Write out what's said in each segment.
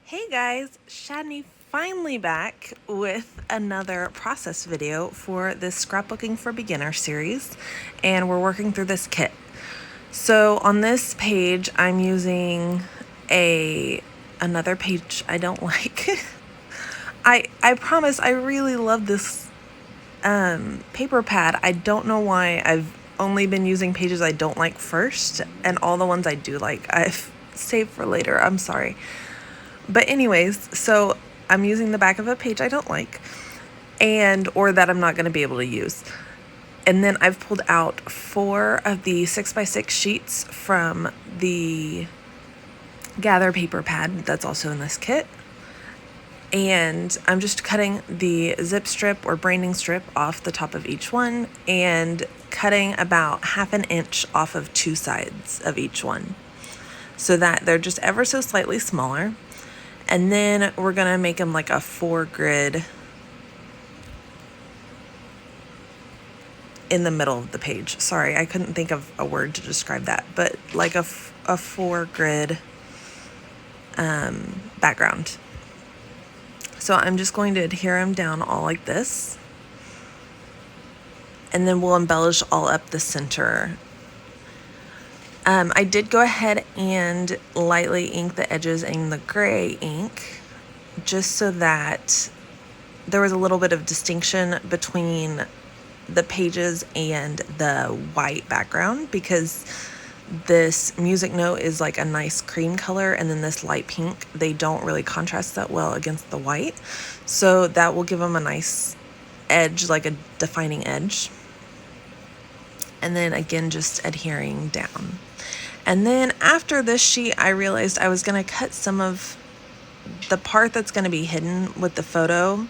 Hey guys, Shadney finally back with another process video for this Scrapbooking for Beginner series, and we're working through this kit. So on this page, I'm using another page I don't like. I promise I really love this paper pad. I don't know why I've only been using pages I don't like first, and all the ones I do like I've saved for later. I'm sorry. But anyways, so I'm using the back of a page I don't like or that I'm not going to be able to use. And then I've pulled out 4 of the 6x6 sheets from the Gather paper pad that's also in this kit. And I'm just cutting the zip strip or branding strip off the top of each one and cutting about 1/2 inch off of 2 sides of each one so that they're just ever so slightly smaller. And then we're going to make them like a 4 grid in the middle of the page. Sorry, I couldn't think of a word to describe that, but like a 4 grid background. So I'm just going to adhere them down all like this. And then we'll embellish all up the center. I did go ahead and lightly ink the edges in the gray ink, just so that there was a little bit of distinction between the pages and the white background, because this music note is like a nice cream color, and then this light pink, they don't really contrast that well against the white. So that will give them a nice edge, like a defining edge. And then again, just adhering down. And then after this sheet, I realized I was going to cut some of the part that's going to be hidden with the photo.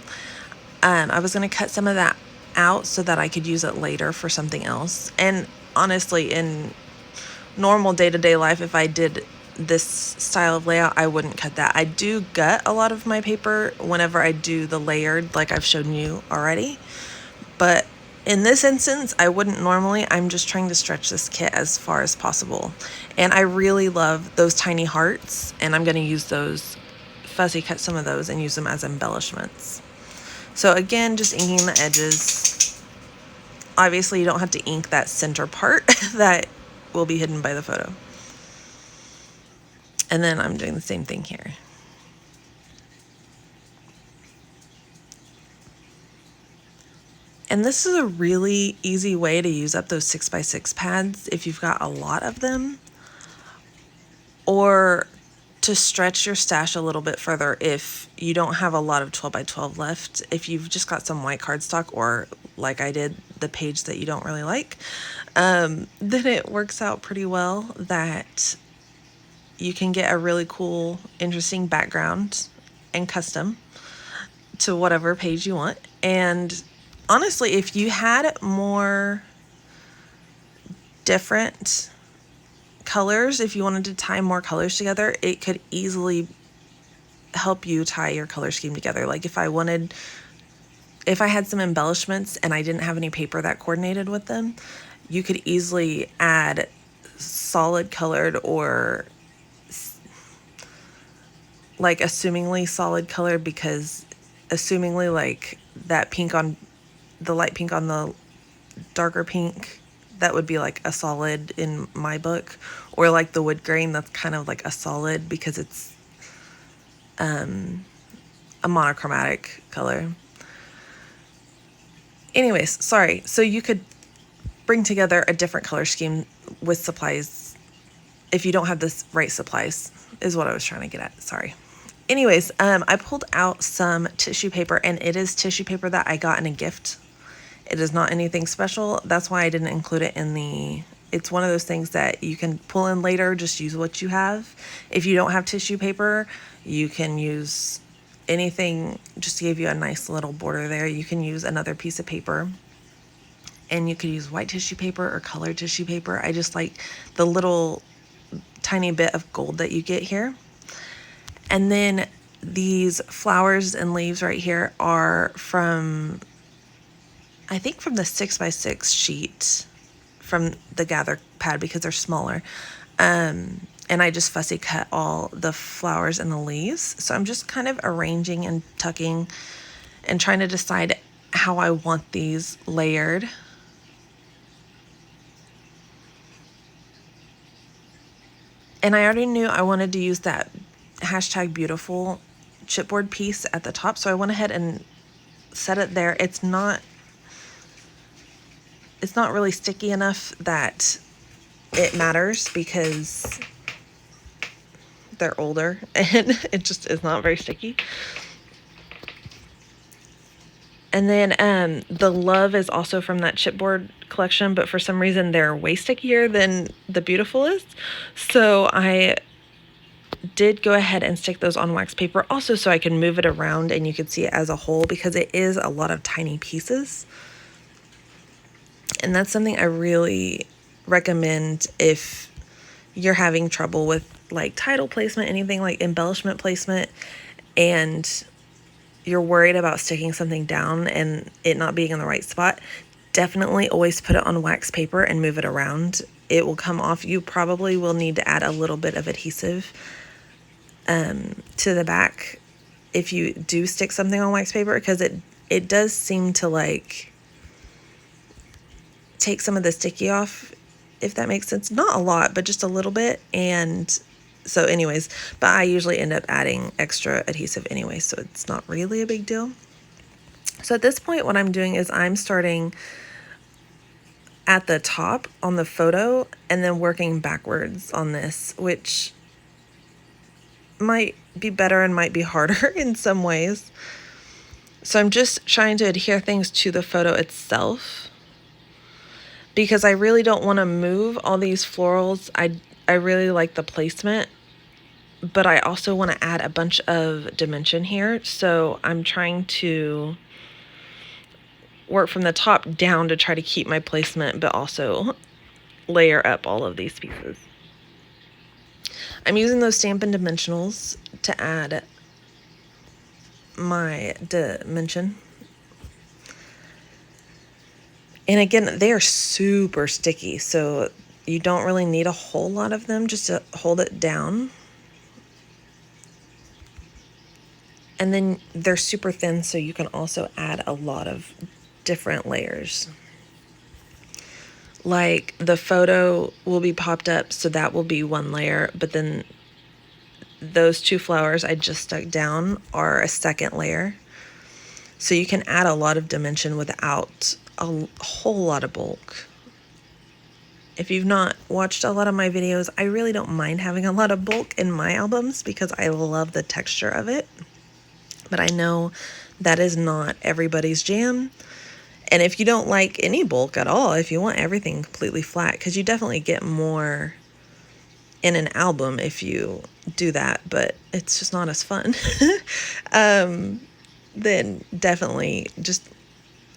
I was going to cut some of that out so that I could use it later for something else. And honestly, in normal day-to-day life, if I did this style of layout, I wouldn't cut that. I do gut a lot of my paper whenever I do the layered, like I've shown you already. But in this instance, I wouldn't normally. I'm just trying to stretch this kit as far as possible. And I really love those tiny hearts, and I'm going to use those, fussy cut some of those and use them as embellishments. So again, just inking the edges. Obviously, you don't have to ink that center part that will be hidden by the photo. And then I'm doing the same thing here. And this is a really easy way to use up those 6x6 pads if you've got a lot of them, or to stretch your stash a little bit further if you don't have a lot of 12x12 left. If you've just got some white cardstock, or like I did, the page that you don't really like, then it works out pretty well that you can get a really cool, interesting background and custom to whatever page you want. And honestly, if you had more different colors, if you wanted to tie more colors together, it could easily help you tie your color scheme together. Like if I had some embellishments and I didn't have any paper that coordinated with them, you could easily add solid colored, or like assumingly solid colored, because assumingly like that pink on the light pink on the darker pink, that would be like a solid in my book. Or like the wood grain, that's kind of like a solid because it's a monochromatic color. Anyways, sorry. So you could bring together a different color scheme with supplies if you don't have the right supplies, is what I was trying to get at. Sorry. Anyways, I pulled out some tissue paper, and it is tissue paper that I got in a gift. It is not anything special. That's why I didn't include it in the... It's one of those things that you can pull in later. Just use what you have. If you don't have tissue paper, you can use anything just to give you a nice little border there. You can use another piece of paper, and you could use white tissue paper or colored tissue paper. I just like the little tiny bit of gold that you get here. And then these flowers and leaves right here are from, I think from the 6x6 sheet from the Gather pad, because they're smaller. And and I just fussy cut all the flowers and the leaves. So I'm just kind of arranging and tucking and trying to decide how I want these layered. And I already knew I wanted to use that #beautiful chipboard piece at the top, so I went ahead and set it there. It's not really sticky enough that it matters because they're older and it just is not very sticky. And then the Love is also from that chipboard collection, but for some reason they're way stickier than the Beautiful is. So I did go ahead and stick those on wax paper also so I can move it around and you can see it as a whole, because it is a lot of tiny pieces. And that's something I really recommend if you're having trouble with like title placement, anything like embellishment placement, and you're worried about sticking something down and it not being in the right spot. Definitely always put it on wax paper and move it around. It will come off. You probably will need to add a little bit of adhesive to the back if you do stick something on wax paper, because it does seem to like take some of the sticky off, if that makes sense. Not a lot, but just a little bit. And so anyways, but I usually end up adding extra adhesive anyway, so it's not really a big deal. So at this point, what I'm doing is I'm starting at the top on the photo and then working backwards on this, which might be better and might be harder in some ways. So I'm just trying to adhere things to the photo itself, because I really don't want to move all these florals. I really like the placement, but I also want to add a bunch of dimension here. So I'm trying to work from the top down to try to keep my placement, but also layer up all of these pieces. I'm using those Stampin' Dimensionals to add my dimension. And again, they are super sticky, so you don't really need a whole lot of them just to hold it down. And then they're super thin, so you can also add a lot of different layers. Like the photo will be popped up, so that will be one layer, but then those two flowers I just stuck down are a second layer. So you can add a lot of dimension without a whole lot of bulk. If you've not watched a lot of my videos, I really don't mind having a lot of bulk in my albums because I love the texture of it. But I know that is not everybody's jam. And if you don't like any bulk at all, if you want everything completely flat, because you definitely get more in an album if you do that, but it's just not as fun, then definitely just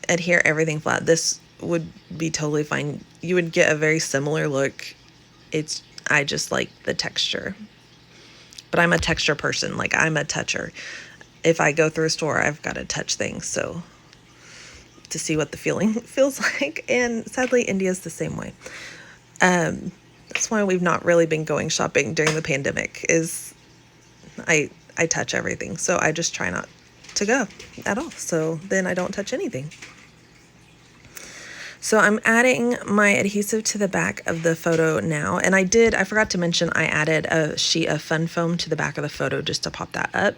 adhere everything flat. This would be totally fine. You would get a very similar look. I just like the texture. But I'm a texture person, like I'm a toucher. If I go through a store, I've got to touch things, so to see what the feeling feels like. And sadly, India's the same way. That's why we've not really been going shopping during the pandemic, is I touch everything. So I just try not to go at all. So then I don't touch anything. So I'm adding my adhesive to the back of the photo now. And I forgot to mention, I added a sheet of fun foam to the back of the photo just to pop that up.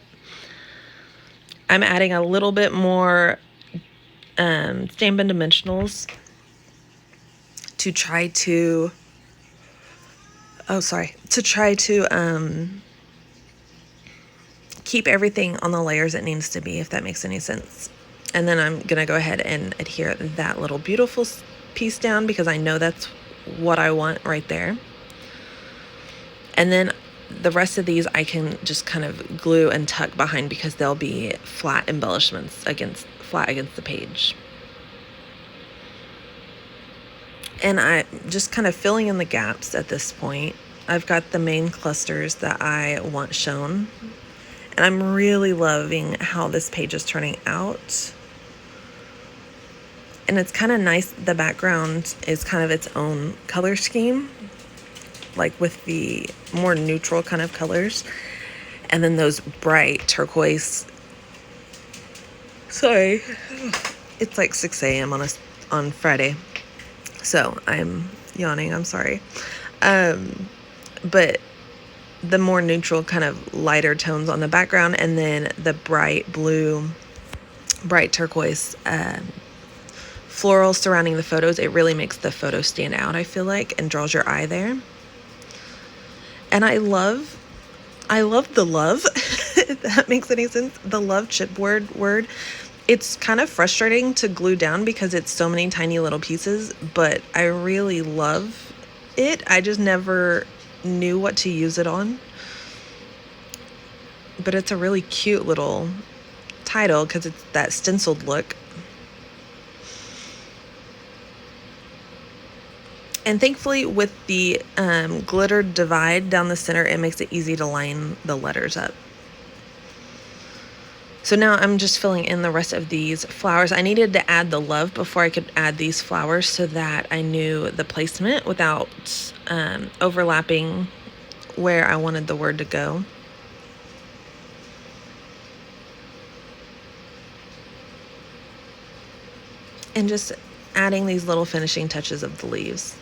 I'm adding a little bit more Stampin' Dimensionals to try to keep everything on the layers it needs to be, if that makes any sense. And then I'm gonna go ahead and adhere that little beautiful piece down because I know that's what I want right there. And then the rest of these I can just kind of glue and tuck behind because they'll be flat embellishments flat against the page. And I'm just kind of filling in the gaps at this point. I've got the main clusters that I want shown. And I'm really loving how this page is turning out. And it's kind of nice. The background is kind of its own color scheme. like with the more neutral kind of colors, and then those bright turquoise. Sorry, it's like 6 a.m. on Friday, so I'm yawning. I'm sorry. But the more neutral kind of lighter tones on the background, and then the bright blue, bright turquoise florals surrounding the photos, it really makes the photo stand out, I feel like, and draws your eye there. And I love the love, if that makes any sense, the love chipboard word. It's kind of frustrating to glue down because it's so many tiny little pieces, but I really love it. I just never knew what to use it on. But it's a really cute little title because it's that stenciled look. And thankfully, with the glittered divide down the center, it makes it easy to line the letters up. So now I'm just filling in the rest of these flowers. I needed to add the love before I could add these flowers so that I knew the placement without overlapping where I wanted the word to go. And just adding these little finishing touches of the leaves.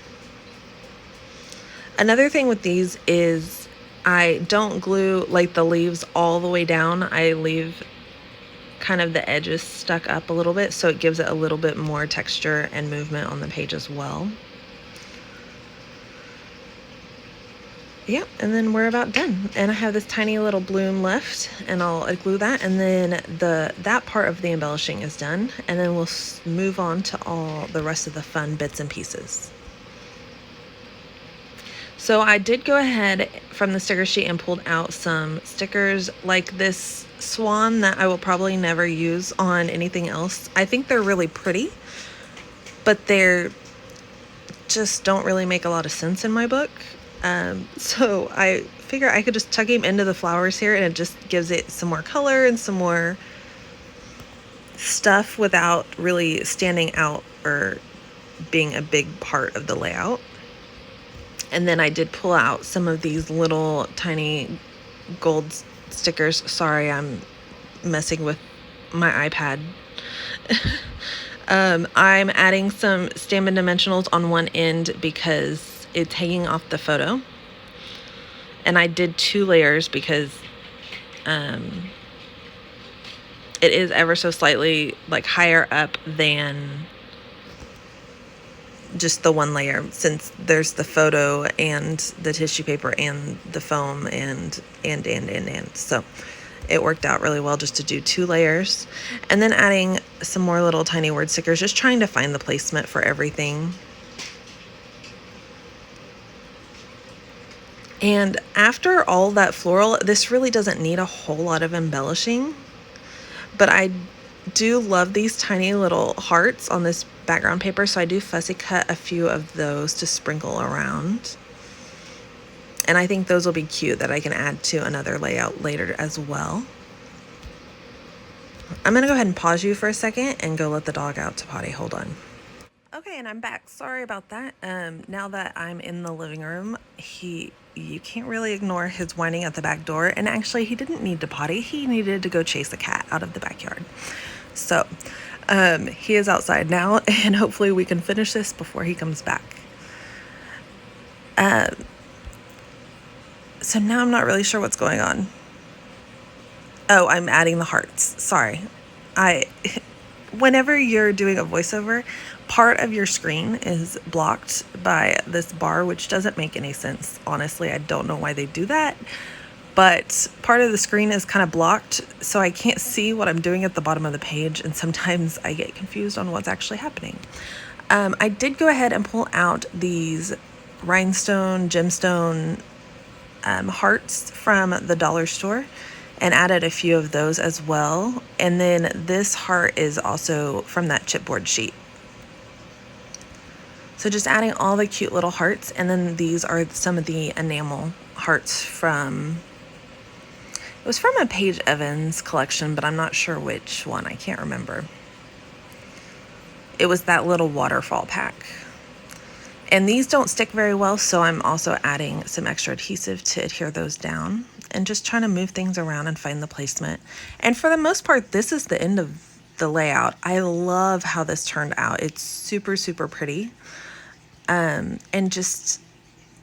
Another thing with these is I don't glue like the leaves all the way down. I leave kind of the edges stuck up a little bit so it gives it a little bit more texture and movement on the page as well. Yep, and then we're about done. And I have this tiny little bloom left, and I'll glue that, and then that part of the embellishing is done, and then we'll move on to all the rest of the fun bits and pieces. So I did go ahead from the sticker sheet and pulled out some stickers like this swan that I will probably never use on anything else. I think they're really pretty, but they're just don't really make a lot of sense in my book. So I figure I could just tuck him into the flowers here, and it just gives it some more color and some more stuff without really standing out or being a big part of the layout. And then I did pull out some of these little tiny gold stickers. Sorry, I'm messing with my iPad. I'm adding some Stampin' Dimensionals on one end because it's hanging off the photo. And I did 2 layers because it is ever so slightly like higher up than just the 1 layer, since there's the photo and the tissue paper and the foam and so it worked out really well just to do 2 layers, and then adding some more little tiny word stickers, just trying to find the placement for everything. And after all that floral, this really doesn't need a whole lot of embellishing, but I do love these tiny little hearts on this background paper, so I do fussy cut a few of those to sprinkle around. And I think those will be cute that I can add to another layout later as well. I'm gonna go ahead and pause you for a second and go let the dog out to potty. Hold on. Okay, and I'm back. Sorry about that. Now that I'm in the living room, you can't really ignore his whining at the back door. And actually, he didn't need to potty. He needed to go chase a cat out of the backyard. So he is outside now, and hopefully we can finish this before he comes back. So now I'm not really sure what's going on. Oh, I'm adding the hearts. Sorry. Whenever you're doing a voiceover, part of your screen is blocked by this bar, which doesn't make any sense. Honestly, I don't know why they do that, but part of the screen is kind of blocked, so I can't see what I'm doing at the bottom of the page, and sometimes I get confused on what's actually happening. I did go ahead and pull out these rhinestone, gemstone hearts from the dollar store and added a few of those as well. And then this heart is also from that chipboard sheet. So just adding all the cute little hearts, and then these are some of the enamel hearts from, it was from a Paige Evans collection, but I'm not sure which one, I can't remember. It was that little waterfall pack. And these don't stick very well, so I'm also adding some extra adhesive to adhere those down and just trying to move things around and find the placement. And for the most part, this is the end of the layout. I love how this turned out. It's super, super pretty. And just,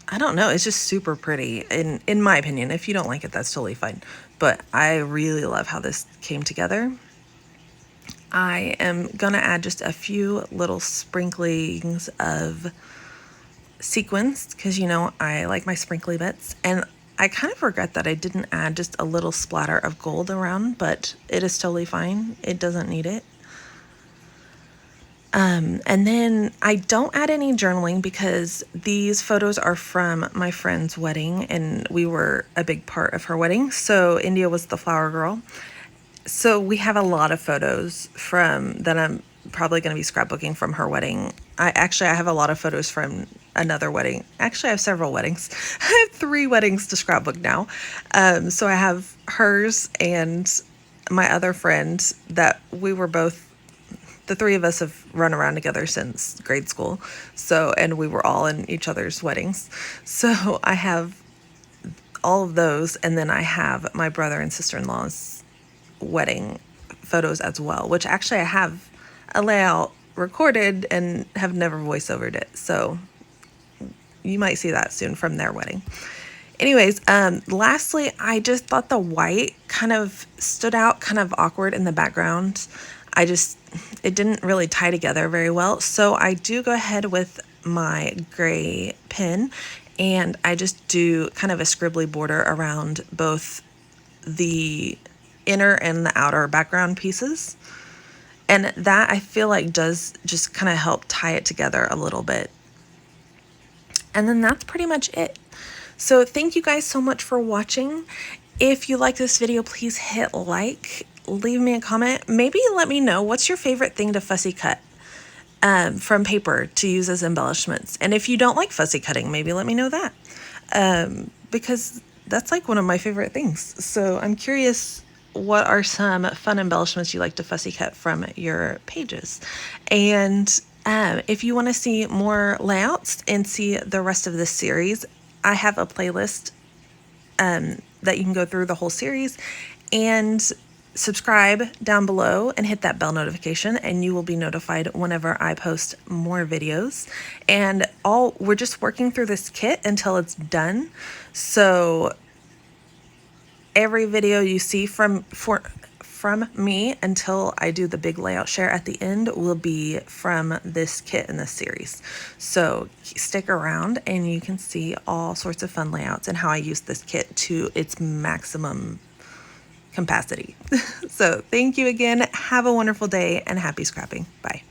I don't know, it's just super pretty in my opinion. If you don't like it, that's totally fine. But I really love how this came together. I am gonna add just a few little sprinklings of sequins because, you know, I like my sprinkly bits, and I kind of regret that I didn't add just a little splatter of gold around, but it is totally fine. It doesn't need it. And then I don't add any journaling because these photos are from my friend's wedding and we were a big part of her wedding. So India was the flower girl. So we have a lot of photos from that I'm probably going to be scrapbooking from her wedding. I have a lot of photos from another wedding. Actually, I have several weddings. I have 3 weddings to scrapbook now. So I have hers and my other friend that we were both, the 3 of us have run around together since grade school. So, and we were all in each other's weddings. So I have all of those. And then I have my brother and sister-in-law's wedding photos as well, which actually I have a layout recorded and have never voiceovered it. So you might see that soon from their wedding. Anyways, lastly, I just thought the white kind of stood out, kind of awkward in the background. It didn't really tie together very well. So I do go ahead with my gray pen and I just do kind of a scribbly border around both the inner and the outer background pieces. And that I feel like does just kind of help tie it together a little bit. And then that's pretty much it. So thank you guys so much for watching. If you like this video, please hit like, leave me a comment. Maybe let me know what's your favorite thing to fussy cut from paper to use as embellishments. And if you don't like fussy cutting, maybe let me know that because that's like one of my favorite things. So I'm curious, what are some fun embellishments you like to fussy cut from your pages? And if you want to see more layouts and see the rest of this series, I have a playlist that you can go through the whole series and subscribe down below and hit that bell notification and you will be notified whenever I post more videos. And we're just working through this kit until it's done. So every video you see from me until I do the big layout share at the end will be from this kit in this series. So stick around and you can see all sorts of fun layouts and how I use this kit to its maximum capacity. So thank you again. Have a wonderful day and happy scrapping. Bye.